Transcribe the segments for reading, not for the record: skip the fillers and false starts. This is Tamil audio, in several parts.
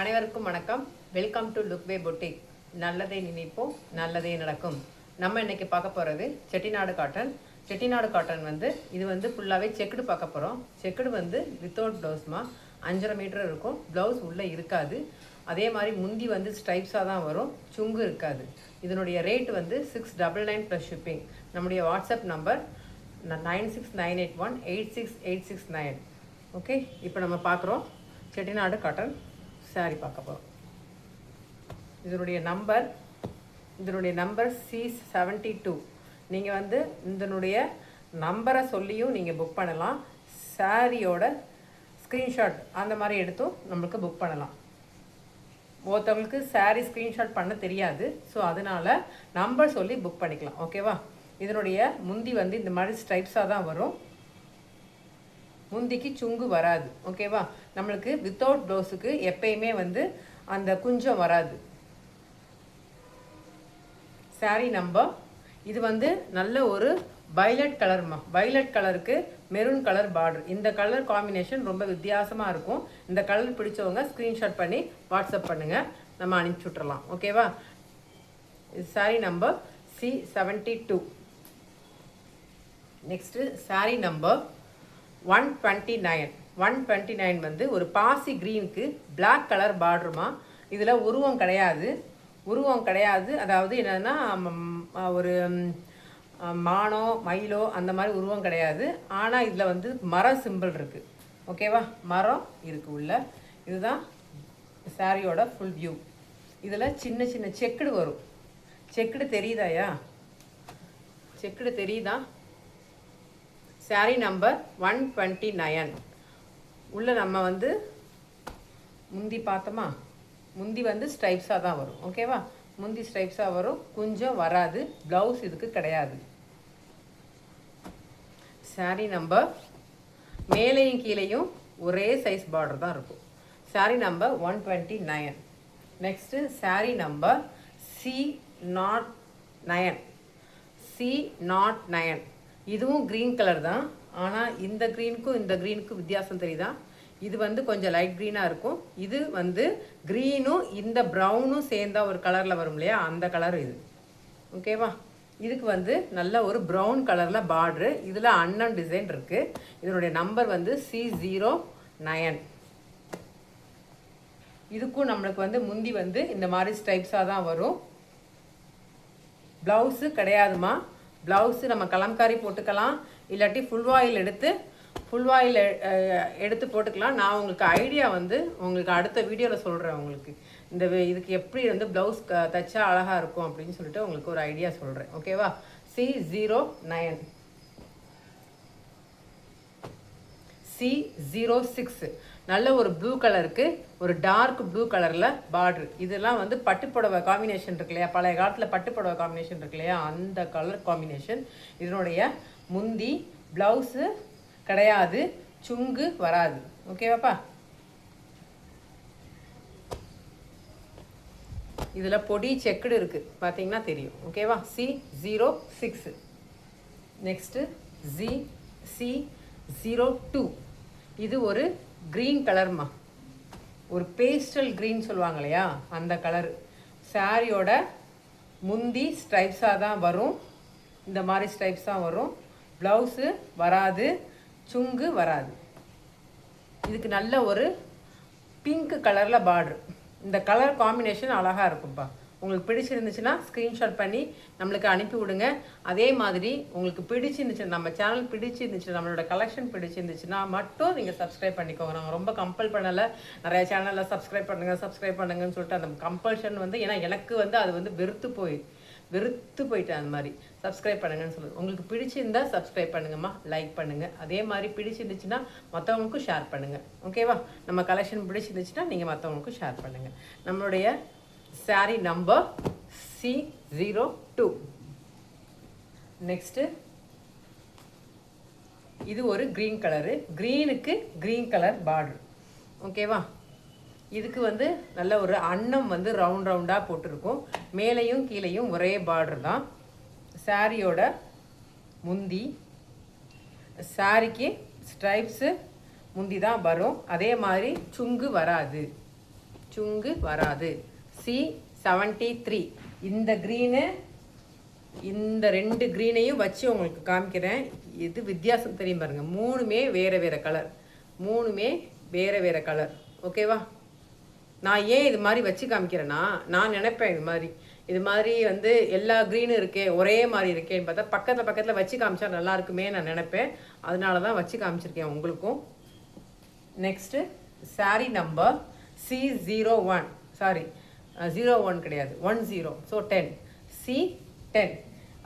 அனைவருக்கும் வணக்கம். Welcome to Lookway boutique. நல்லதே நினைப்போம், நல்லதே நடக்கும். நம்ம இன்னைக்கு பார்க்க போகிறது செட்டிநாடு காட்டன். செட்டிநாடு காட்டன் இது ஃபுல்லாகவே செக்குடு பார்க்க போகிறோம். செக்குடு வித்தவுட் ப்ளவுஸ்மா 5.5 மீட்டர் இருக்கும். ப்ளவுஸ் உள்ளே இருக்காது. அதே மாதிரி முந்தி ஸ்ட்ரைப்ஸாக தான் வரும், சுங்கு இருக்காது. இதனுடைய ரேட் 699 ப்ளஸ் ஷிப்பிங். நம்முடைய வாட்ஸ்அப் நம்பர் 9698186869. ஓகே, இப்போ நம்ம பார்க்குறோம் செட்டிநாடு காட்டன் சாரி பார்க்க போகிறோம். இதனுடைய நம்பர் C72. நீங்கள் இதனுடைய நம்பரை சொல்லியும் நீங்கள் புக் பண்ணலாம். சாரியோட ஸ்க்ரீன்ஷாட் அந்த மாதிரி எடுத்தும் நம்மளுக்கு புக் பண்ணலாம். ஒருத்தவங்களுக்கு சாரி ஸ்க்ரீன்ஷாட் பண்ண தெரியாது, ஸோ அதனால் நம்பர் சொல்லி புக் பண்ணிக்கலாம். ஓகேவா? இதனுடைய முந்தி இந்த மாதிரி ஸ்ட்ரைப்ஸாக தான் வரும். முந்திக்கு சுங்கு வராது. ஓகேவா? நம்மளுக்கு வித்தவுட் ப்ளவுஸுக்கு எப்பயுமே அந்த குஞ்சம் வராது. சாரி நம்பர் இது நல்ல ஒரு வைலட் கலர்மா. வைலட் கலருக்கு மெரூன் கலர் பார்டர். இந்த கலர் காம்பினேஷன் ரொம்ப வித்தியாசமாக இருக்கும். இந்த கலர் பிடிச்சவங்க ஸ்க்ரீன்ஷாட் பண்ணி வாட்ஸ்அப் பண்ணுங்கள், நம்ம அனுப்பிச்சி விட்றலாம். ஓகேவா? Sorry number C72. Next sorry number 129. 129 ஒரு பாசி க்ரீனுக்கு பிளாக் கலர் பார்டருமா. இதில் உருவம் கிடையாது. அதாவது என்னென்னா ஒரு மானோ மயிலோ அந்த மாதிரி உருவம் கிடையாது. ஆனால் இதில் மர சிம்பிள் இருக்குது. ஓகேவா? மரம் இருக்குது உள்ள. இதுதான் சாரியோட ஃபுல் வியூ. இதில் சின்ன சின்ன செக்குடு வரும். செக்குடு தெரியுதாயா? செக்குடு தெரியுதா? Sorry number 129. உள்ள நம்ம முந்தி பார்த்தோமா, முந்தி ஸ்ட்ரைப்ஸாக தான் வரும். ஓகேவா? முந்தி ஸ்ட்ரைப்ஸாக வரும், கொஞ்சம் வராது. ப்ளவுஸ் இதுக்கு கிடையாது. சாரி நம்பர் மேலேயும் கீழேயும் ஒரே சைஸ் பார்டர் தான் இருக்கும். Sorry number 129. Next sorry number C09. C09 இதுவும் க்ரீன் கலர் தான். ஆனால் இந்த க்ரீனுக்கும் வித்தியாசம் தெரியுதா? இது கொஞ்சம் லைட் க்ரீனாக இருக்கும். இது க்ரீனும் இந்த ப்ரௌனும் சேர்ந்தா ஒரு கலரில் வரும் இல்லையா, அந்த கலர் இது. ஓகேவா? இதுக்கு நல்ல ஒரு ப்ரௌன் கலரில் பார்ட்ரு. இதில் அன்னன் டிசைன் இருக்குது. இதனுடைய நம்பர் C09. இதுக்கும் நம்மளுக்கு முந்தி இந்த மாதிரி ஸ்டைப்ஸாக தான் வரும். ப்ளவுஸு கிடையாதுமா. ப்ளவுஸு நம்ம கலம்காரி போட்டுக்கலாம், இல்லாட்டி ஃபுல் வாயில் எடுத்து போட்டுக்கலாம். நான் உங்களுக்கு ஐடியா உங்களுக்கு அடுத்த வீடியோவில் சொல்கிறேன். உங்களுக்கு இதுக்கு எப்படி ப்ளவுஸ் தைச்சா அழகாக இருக்கும் அப்படின்னு சொல்லிட்டு உங்களுக்கு ஒரு ஐடியா சொல்கிறேன். ஓகேவா? C09. C06 நல்ல ஒரு ப்ளூ கலருக்கு ஒரு டார்க் ப்ளூ கலரில் பார்டர். இதெல்லாம் பட்டுப்புடவை காம்பினேஷன் இருக்கு இல்லையா, பழைய காலத்தில் பட்டுப்புடவை காம்பினேஷன் இருக்கு இல்லையா, அந்த கலர் காம்பினேஷன். இதனுடைய முந்தி ப்ளவுஸு கிடையாது, சுங்கு வராது. ஓகேவாப்பா? இதில் பொடி செக்குடு இருக்குது, பார்த்தீங்கன்னா தெரியும். ஓகேவா? C06. Next C02. இது ஒரு க்ரீன் கலர்மா. ஒரு பேஸ்டல் க்ரீன் சொல்லுவாங்க இல்லையா, அந்த கலர். சாரியோட முந்தி ஸ்ட்ரைப்ஸாக தான் வரும். இந்த மாதிரி ஸ்ட்ரைப்ஸ் தான் வரும். ப்ளவுஸு வராது, சுங்கு வராது. இதுக்கு நல்ல ஒரு பிங்க் கலரில் பார்டர். இந்த கலர் காம்பினேஷன் அழகாக இருக்கும்ப்பா. உங்களுக்கு பிடிச்சிருந்துச்சுன்னா ஸ்க்ரீன்ஷாட் பண்ணி நம்மளுக்கு அனுப்பி விடுங்க. அதே மாதிரி உங்களுக்கு பிடிச்சிருந்துச்சுன்னா, நம்ம சேனல் பிடிச்சிருந்துச்சுன்னா, நம்மளோட கலெக்ஷன் பிடிச்சிருந்துச்சுன்னா மட்டும் நீங்கள் சப்ஸ்கிரைப் பண்ணிக்கோங்க. நாங்கள் ரொம்ப கம்பல் பண்ணலை. நிறைய சேனலில் சப்ஸ்கிரைப் பண்ணுங்கன்னு சொல்லிட்டு அந்த கம்பல்ஷன் ஏன்னா எனக்கு அது வெறுத்து போயிட்டேன். அந்த மாதிரி சப்ஸ்கிரைப் பண்ணுங்கன்னு சொல்லுங்கள். உங்களுக்கு பிடிச்சிருந்தா சப்ஸ்கிரைப் பண்ணுங்கம்மா, லைக் பண்ணுங்கள். அதே மாதிரி பிடிச்சிருந்துச்சுன்னா மற்றவங்களுக்கும் ஷேர் பண்ணுங்கள். ஓகேவா? நம்ம கலெக்ஷன் பிடிச்சிருந்துச்சுன்னா நீங்கள் மற்றவங்களுக்கும் ஷேர் பண்ணுங்கள். நம்மளுடைய சாரி நம்பர் C02. நெக்ஸ்ட்டு இது ஒரு க்ரீன் கலரு. க்ரீனுக்கு க்ரீன் கலர் பார்டர். ஓகேவா? இதுக்கு நல்ல ஒரு அன்னம் ரவுண்டாக போட்டிருக்கும். மேலேயும் கீழேயும் ஒரே பார்டர் தான். சாரியோட முந்தி, சாரிக்கு ஸ்ட்ரைப்ஸு முந்தி தான் வரும். அதே மாதிரி சுங்கு வராது. சுங்கு வராது. C73 இந்த க்ரீனு இந்த 2 க்ரீனையும் வச்சு உங்களுக்கு காமிக்கிறேன். இது வித்தியாசம் தெரியும் பாருங்கள். 3மே வேறு வேறு கலர், 3மே வேறு வேறு கலர். ஓகேவா? நான் ஏன் இது மாதிரி வச்சு காமிக்கிறேன்னா, நான் நினைப்பேன் இது மாதிரி வந்து எல்லா க்ரீனும் இருக்கே, ஒரே மாதிரி இருக்கேன்னு பார்த்தா பக்கத்தில் வச்சு காமிச்சா நல்லா இருக்குமே நான் நினைப்பேன். அதனால தான் வச்சு காமிச்சிருக்கேன் உங்களுக்கும். Next sari number C01, sorry 01 கிடையாது, 10, ஸோ 10, C10.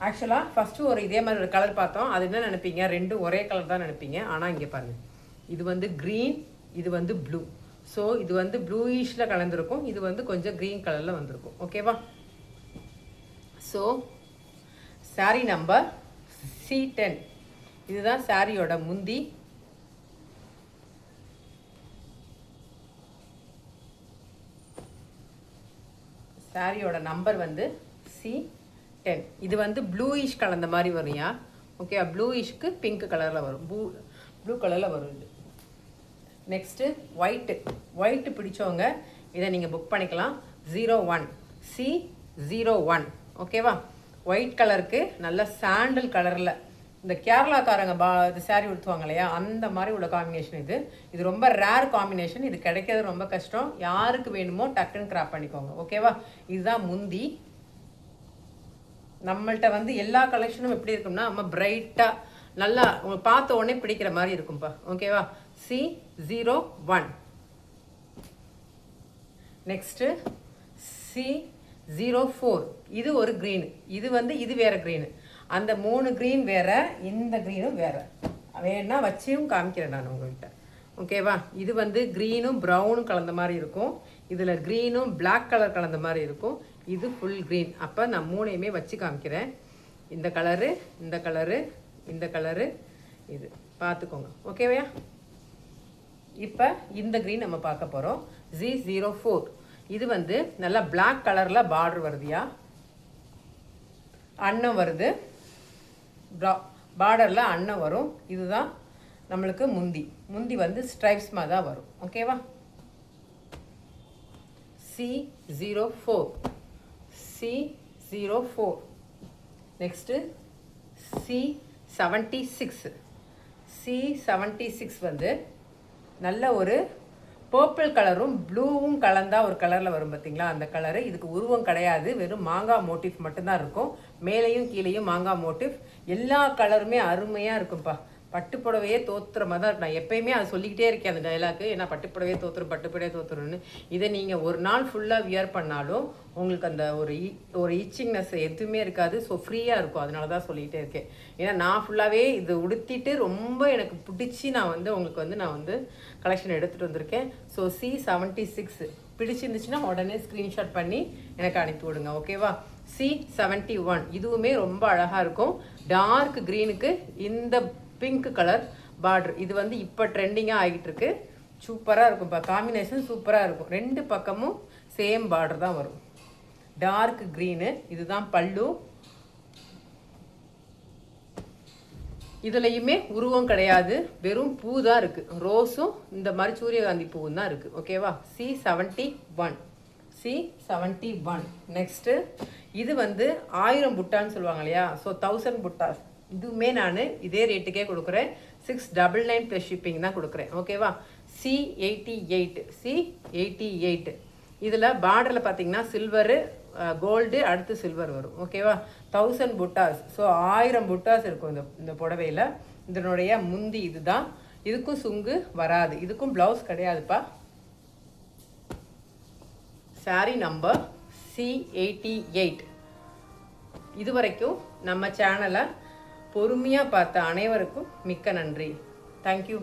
ஆக்சுவலாக ஃபஸ்ட்டு ஒரு இதே மாதிரி ஒரு கலர் பார்த்தோம். அது என்ன நினைப்பீங்க, ரெண்டும் ஒரே கலர் தான் நினைப்பீங்க. ஆனால் இங்கே பாருங்கள், இது வந்து க்ரீன், இது வந்து ப்ளூ. ஸோ இது வந்து ப்ளூயிஷில் கலந்துருக்கும், இது வந்து கொஞ்சம் க்ரீன் கலரில் வந்திருக்கும். ஓகேவா? ஸோ சாரீ நம்பர் C10, இதுதான் சாரியோட முந்தி. சாரியோட நம்பர் வந்து C10. இது வந்து ப்ளூயிஷ் கலந்த மாதிரி வரும்யா. ஓகே, ப்ளூயிஷ்க்கு பிங்க் கலரில் வரும், ப்ளூ கலரில் வரும் இது. நெக்ஸ்ட்டு ஒயிட்டு பிடிச்சவங்க இதை நீங்கள் புக் பண்ணிக்கலாம். 01, C01. ஓகேவா? ஒயிட் கலருக்கு நல்ல சாண்டல் கலரில் இந்த கேரளாக்காரங்க இது சாரீ உடுத்துவாங்க இல்லையா, அந்த மாதிரி உள்ள காம்பினேஷன் இது ரொம்ப ரேர் காம்பினேஷன். இது கிடைக்கிறது ரொம்ப கஷ்டம். யாருக்கு வேணுமோ டக்குன்னு கிராப் பண்ணிக்கோங்க. ஓகேவா? இதுதான் முந்தி. நம்மள்கிட்ட வந்து எல்லா கலெக்ஷனும் எப்படி இருக்கும்னா, நம்ம பிரைட்டாக நல்லா உங்களுக்கு பார்த்த உடனே பிடிக்கிற மாதிரி இருக்கும்ப்பா. ஓகேவா? C01. Next C04. இது ஒரு க்ரீனு, இது வேறு க்ரீனு. அந்த 3 க்ரீன் வேறு, இந்த க்ரீனும் வேறு. வேணா வச்சியும் காமிக்கிறேன் நான் உங்கள்கிட்ட. ஓகேவா? இது வந்து க்ரீனும் ப்ரௌனும் கலந்த மாதிரி இருக்கும், இதில் க்ரீனும் பிளாக் கலர் கலந்த மாதிரி இருக்கும். இது ஃபுல் க்ரீன். அப்போ நான் 3யுமே வச்சு காமிக்கிறேன். இந்த கலரு, இந்த கலரு, இந்த கலரு, இது பார்த்துக்கோங்க. ஓகேவையா? இப்போ இந்த க்ரீன் நம்ம பார்க்க போகிறோம். C04. இது வந்து நல்லா பிளாக் கலரில் பார்டர் வருதுயா, அன்னம் வருது, பார்டரில் அன்னம் வரும். இதுதான் நம்மளுக்கு முந்தி வந்து ஸ்ட்ரைப்ஸ் மாதிரி தான் வரும். ஓகேவா? C04. நெக்ஸ்ட்டு C76 வந்து நல்ல ஒரு பர்பிள் கலரும் ப்ளூவும் கலந்தா ஒரு கலரில் வரும் பார்த்தீங்களா, அந்த கலரு. இதுக்கு உருவம் கிடையாது, வெறும் மாங்காய் மோட்டிவ் மட்டும்தான் இருக்கும். மேலேயும் கீழேயும் மாங்காய் மோட்டிவ். எல்லா கலருமே அருமையாக இருக்கும்ப்பா. பட்டுப்புடவையே தோத்துறமாக தான் இருக்கும். நான் எப்பயுமே அதை சொல்லிக்கிட்டே இருக்கேன் அந்த டைலாக்கு. ஏன்னா பட்டுப்புடவையே தோத்துறோன்னு. இதை நீங்கள் ஒரு நாள் ஃபுல்லாக வியர் பண்ணாலும் உங்களுக்கு அந்த ஒரு இச்சிங்னஸ் எதுவுமே இருக்காது. ஸோ ஃப்ரீயாக இருக்கும். அதனால தான் சொல்லிக்கிட்டே இருக்கேன். ஏன்னா நான் ஃபுல்லாகவே இது உடுத்திட்டு ரொம்ப எனக்கு பிடிச்சி நான் வந்து கலெக்ஷன் எடுத்துகிட்டு வந்திருக்கேன். ஸோ C76 பிடிச்சிருந்துச்சுன்னா உடனே ஸ்க்ரீன்ஷாட் பண்ணி எனக்கு அனுப்பி விடுங்க. ஓகேவா? C71 இதுவுமே ரொம்ப அழகாக இருக்கும். டார்க் க்ரீனுக்கு இந்த பிங்க் கலர் பார்டர். இது வந்து இப்போ ட்ரெண்டிங்காக ஆகிட்டு இருக்கு. சூப்பராக இருக்கும்ப்பா, காம்பினேஷன் சூப்பராக இருக்கும். 2 பக்கமும் சேம் பார்டர் தான் வரும். டார்க் க்ரீனு, இதுதான் பல்லு. இதுலையுமே உருவம் கிடையாது, வெறும் பூ தான் இருக்குது. ரோஸும் இந்த மாதிரி சூரியகாந்தி பூவும் தான் இருக்குது. ஓகேவா? C71. நெக்ஸ்ட்டு இது வந்து 1000 புட்டான்னு சொல்லுவாங்க இல்லையா, ஸோ 1000 புட்டாஸ். இதுவுமே நான் இதே ரேட்டுக்கே கொடுக்குறேன். 699 ப்ளஸ் ஷிப்பிங் தான் கொடுக்குறேன். ஓகேவா? C88. இதில் பார்டரில் பார்த்தீங்கன்னா சில்வரு, கோல்டு, அடுத்து சில்வர் வரும். ஓகேவா? 1000 புட்டாஸ். ஸோ 1000 புட்டாஸ் இருக்கும் இந்த புடவையில். இதனுடைய முந்தி இதுதான். இதுக்கும் சுங்கு வராது, இதுக்கும் ப்ளவுஸ் கிடையாதுப்பா. Sari number C88. இதுவரைக்கும் நம்ம சேனலை பொறுமையாக பார்த்த அனைவருக்கும் மிக்க நன்றி. தேங்க்யூ.